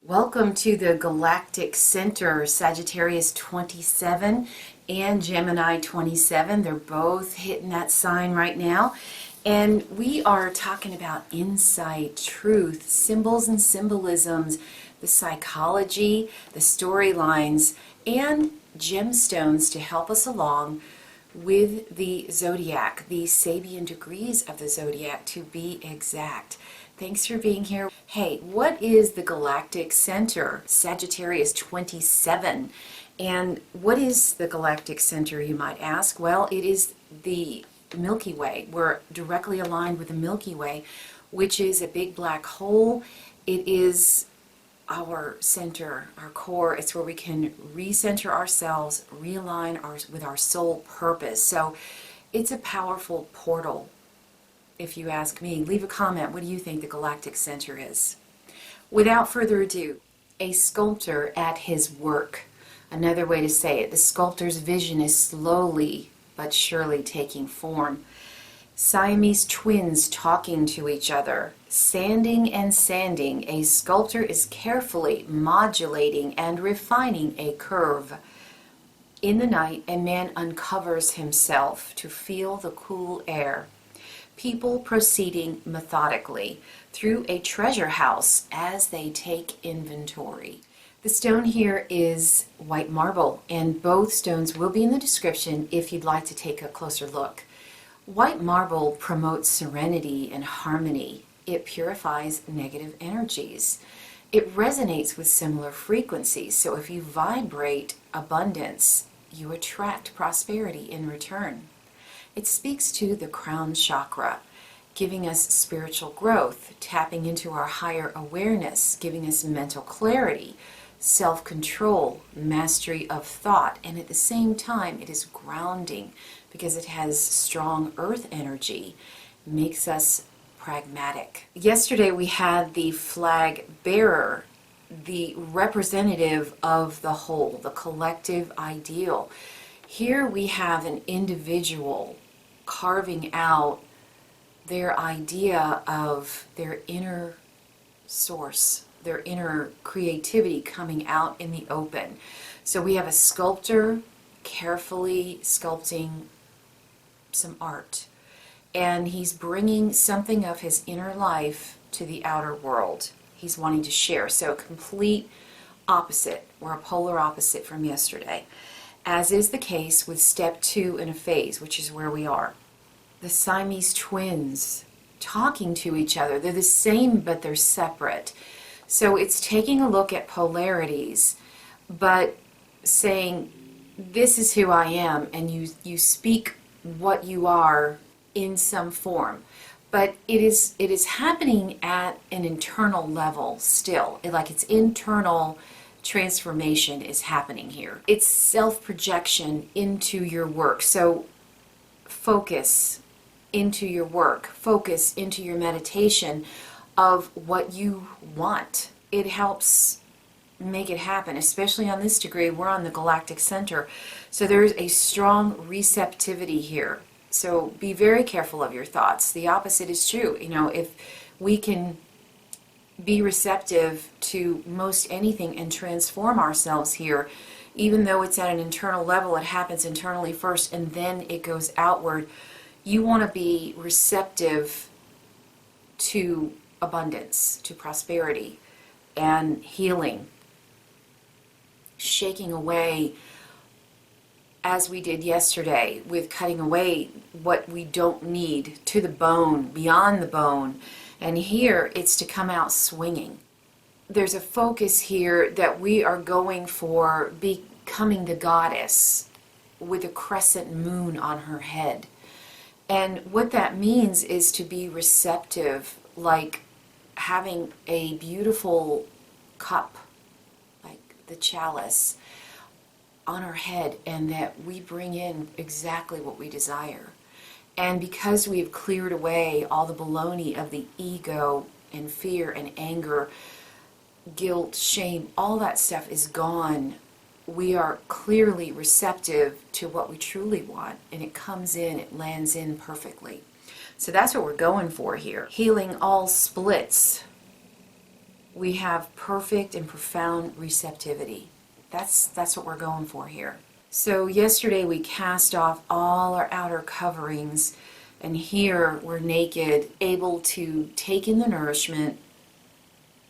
Welcome to the Galactic Center, Sagittarius 27 and Gemini 27. They're both hitting that sign right now. And we are talking about insight, truth, symbols and symbolisms, the psychology, the storylines, and gemstones to help us along with the Zodiac, the Sabian degrees of the Zodiac to be exact. Thanks for being here. Hey, what is the Galactic Center, Sagittarius 27? And what is the Galactic Center, you might ask? Well, it is the Milky Way. We're directly aligned with the Milky Way, which is a big black hole. It is our center, our core. It's where we can recenter ourselves, realign with our soul purpose. So it's a powerful portal. If you ask me, leave a comment. What do you think the Galactic Center is? Without further ado, a sculptor at his work. Another way to say it, the sculptor's vision is slowly but surely taking form. Siamese twins talking to each other. Sanding and sanding, a sculptor is carefully modulating and refining a curve. In the night, a man uncovers himself to feel the cool air. People proceeding methodically through a treasure house as they take inventory. The stone here is white marble, and both stones will be in the description if you'd like to take a closer look. White marble promotes serenity and harmony. It purifies negative energies. It resonates with similar frequencies, so if you vibrate abundance, you attract prosperity in return. It speaks to the crown chakra, giving us spiritual growth, tapping into our higher awareness, giving us mental clarity, self-control, mastery of thought, and at the same time it is grounding because it has strong earth energy, makes us pragmatic. Yesterday we had the flag bearer, the representative of the whole, the collective ideal. Here we have an individual carving out their idea of their inner source, their inner creativity coming out in the open. So we have a sculptor carefully sculpting some art, and he's bringing something of his inner life to the outer world. He's wanting to share. So complete opposite, or a polar opposite from yesterday, as is the case with step 2 in a phase, which is where we are. The Siamese twins talking to each other. They're the same, but they're separate. So it's taking a look at polarities, but saying, this is who I am, and you speak what you are in some form. But it is happening at an internal level still. Like it's internal transformation is happening here. It's self-projection into your work. So focus into your work, focus into your meditation of what you want. It helps make it happen, especially on this degree. We're on the Galactic Center. So there's a strong receptivity here. So be very careful of your thoughts. The opposite is true. You know, if we can be receptive to most anything and transform ourselves here, even though it's at an internal level, it happens internally first and then it goes outward. You want to be receptive to abundance, to prosperity and healing, shaking away, as we did yesterday with cutting away what we don't need to the bone, beyond the bone. And here it's to come out swinging. There's a focus here that we are going for becoming the goddess with a crescent moon on her head. And what that means is to be receptive, like having a beautiful cup, like the chalice, on our head, and that we bring in exactly what we desire. And because we've cleared away all the baloney of the ego and fear and anger, guilt, shame, all that stuff is gone. We are clearly receptive to what we truly want, and it comes in, it lands in perfectly. So that's what we're going for here. Healing all splits we have perfect and profound receptivity. That's what we're going for here. So yesterday we cast off all our outer coverings, and here we're naked, able to take in the nourishment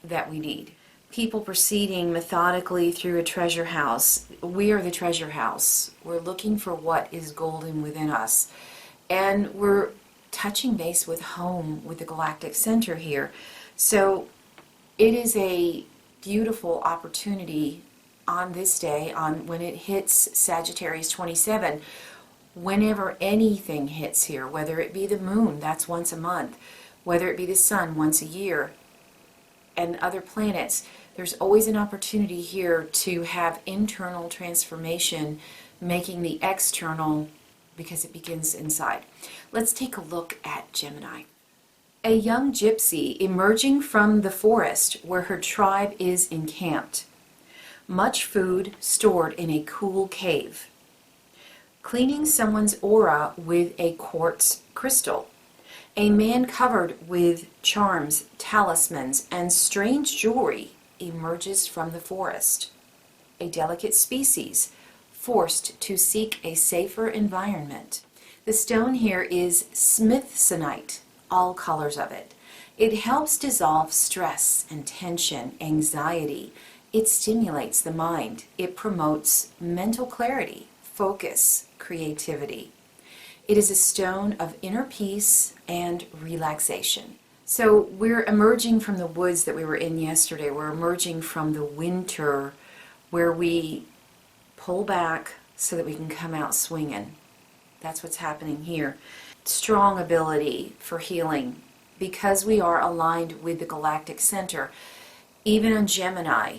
that we need. People proceeding methodically through a treasure house. We are the treasure house. We're looking for what is golden within us. And we're touching base with home, with the Galactic Center here. So it is a beautiful opportunity on this day, on when it hits Sagittarius 27, whenever anything hits here, whether it be the moon, that's once a month, whether it be the sun once a year, and other planets, there's always an opportunity here to have internal transformation, making the external, because it begins inside. Let's take a look at Gemini. A young gypsy emerging from the forest where her tribe is encamped. Much food stored in a cool cave. Cleaning someone's aura with a quartz crystal. A man covered with charms, talismans, and strange jewelry emerges from the forest. A delicate species, forced to seek a safer environment. The stone here is Smithsonite, all colors of it. It helps dissolve stress and tension, anxiety. It stimulates the mind. It promotes mental clarity, focus, creativity. It is a stone of inner peace and relaxation. So we're emerging from the woods that we were in yesterday. We're emerging from the winter where we pull back so that we can come out swinging. That's what's happening here. Strong ability for healing because we are aligned with the Galactic Center. Even on Gemini,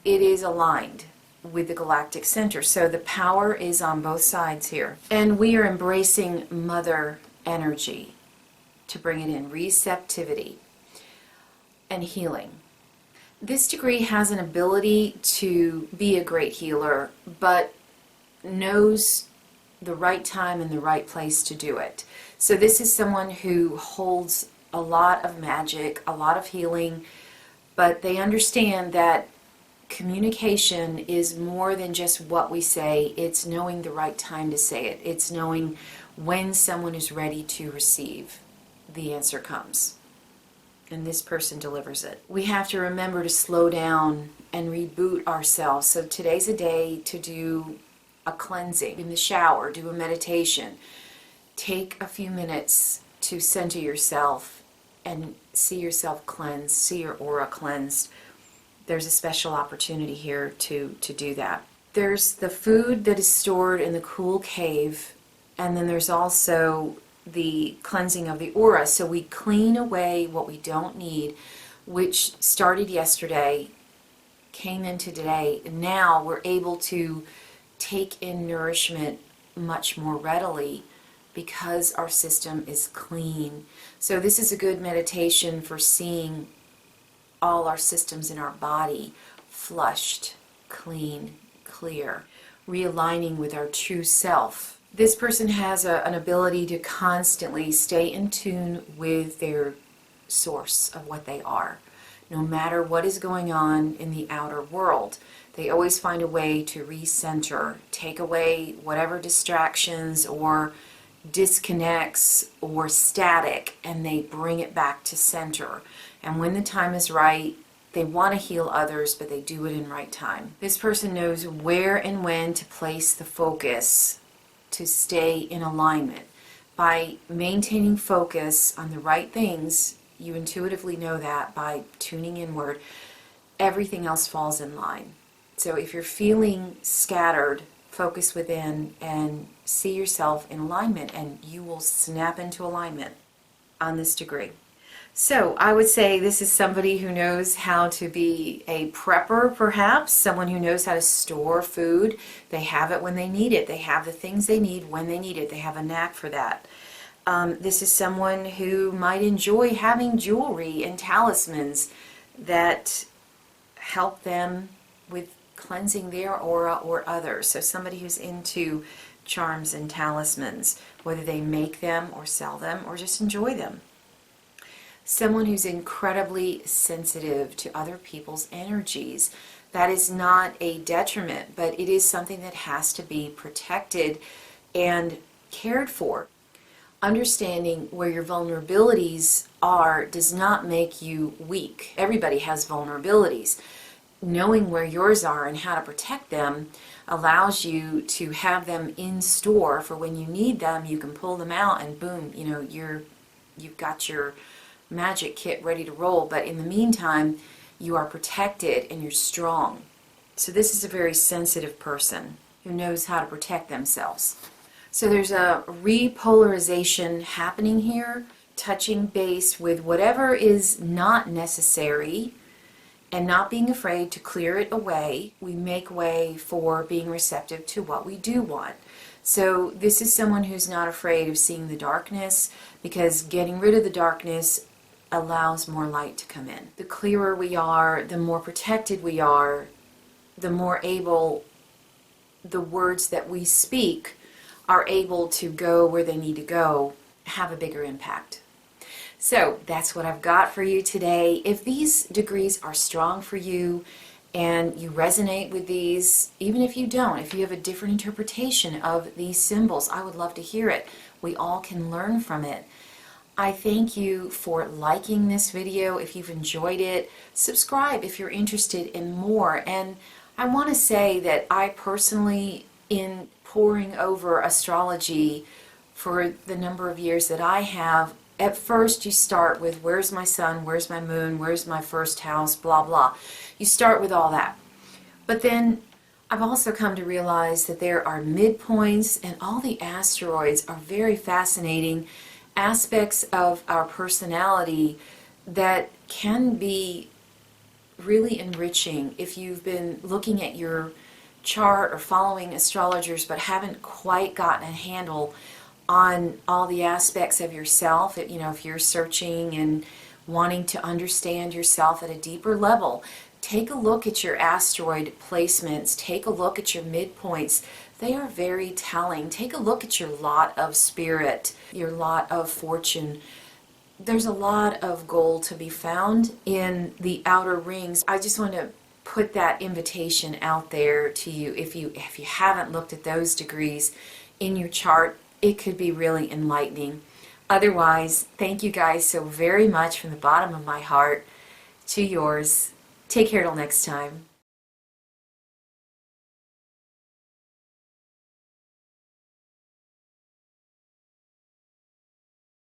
it is aligned with the Galactic Center. So the power is on both sides here. And we are embracing mother energy to bring it in, receptivity and healing. This degree has an ability to be a great healer, but knows the right time and the right place to do it. So this is someone who holds a lot of magic, a lot of healing, but they understand that communication is more than just what we say. It's knowing the right time to say it. It's knowing when someone is ready to receive. The answer comes. And this person delivers it. We have to remember to slow down and reboot ourselves. So today's a day to do a cleansing in the shower, do a meditation. Take a few minutes to center yourself and see yourself cleansed, see your aura cleansed. There's a special opportunity here to do that. There's the food that is stored in the cool cave, and then there's also the cleansing of the aura. So we clean away what we don't need, which started yesterday, came into today. Now we're able to take in nourishment much more readily because our system is clean. So this is a good meditation for seeing all our systems in our body flushed, clean, clear, realigning with our true self. This person has an ability to constantly stay in tune with their source of what they are. No matter what is going on in the outer world, they always find a way to recenter, take away whatever distractions or disconnects or static, and they bring it back to center. And when the time is right, they want to heal others, but they do it in right time. This person knows where and when to place the focus to stay in alignment. By maintaining focus on the right things, you intuitively know that by tuning inward, everything else falls in line. So if you're feeling scattered, focus within and see yourself in alignment, and you will snap into alignment on this degree. So I would say this is somebody who knows how to be a prepper, perhaps, someone who knows how to store food. They have it when they need it. They have the things they need when they need it. They have a knack for that. This is someone who might enjoy having jewelry and talismans that help them with cleansing their aura or others. So somebody who's into charms and talismans, whether they make them or sell them or just enjoy them. someone who's incredibly sensitive to other people's energies. That is not a detriment, but it is something that has to be protected and cared for. Understanding where your vulnerabilities are does not make you weak. Everybody has vulnerabilities. Knowing where yours are and how to protect them allows you to have them in store for when you need them. You can pull them out and boom, you've got your magic kit ready to roll. But in the meantime, you are protected and you're strong. So this is a very sensitive person who knows how to protect themselves. So there's a repolarization happening here, touching base with whatever is not necessary and not being afraid to clear it away. We make way for being receptive to what we do want. So this is someone who's not afraid of seeing the darkness, because getting rid of the darkness allows more light to come in. The clearer we are, the more protected we are, the more able the words that we speak are able to go where they need to go, have a bigger impact. So that's what I've got for you today. If these degrees are strong for you and you resonate with these, even if you don't, if you have a different interpretation of these symbols, I would love to hear it. We all can learn from it. I thank you for liking this video. If you've enjoyed it, subscribe if you're interested in more. And I want to say that I personally, in poring over astrology for the number of years that I have, at first you start with where's my sun, where's my moon, where's my first house, blah blah. You start with all that. But then I've also come to realize that there are midpoints, and all the asteroids are very fascinating aspects of our personality that can be really enriching if you've been looking at your chart or following astrologers but haven't quite gotten a handle on all the aspects of yourself. If you're searching and wanting to understand yourself at a deeper level, take a look at your asteroid placements, take a look at your midpoints. They are very telling. Take a look at your lot of spirit, your lot of fortune. There's a lot of gold to be found in the outer rings. I just want to put that invitation out there to you. If you haven't looked at those degrees in your chart, it could be really enlightening. Otherwise, thank you guys so very much from the bottom of my heart to yours. Take care till next time.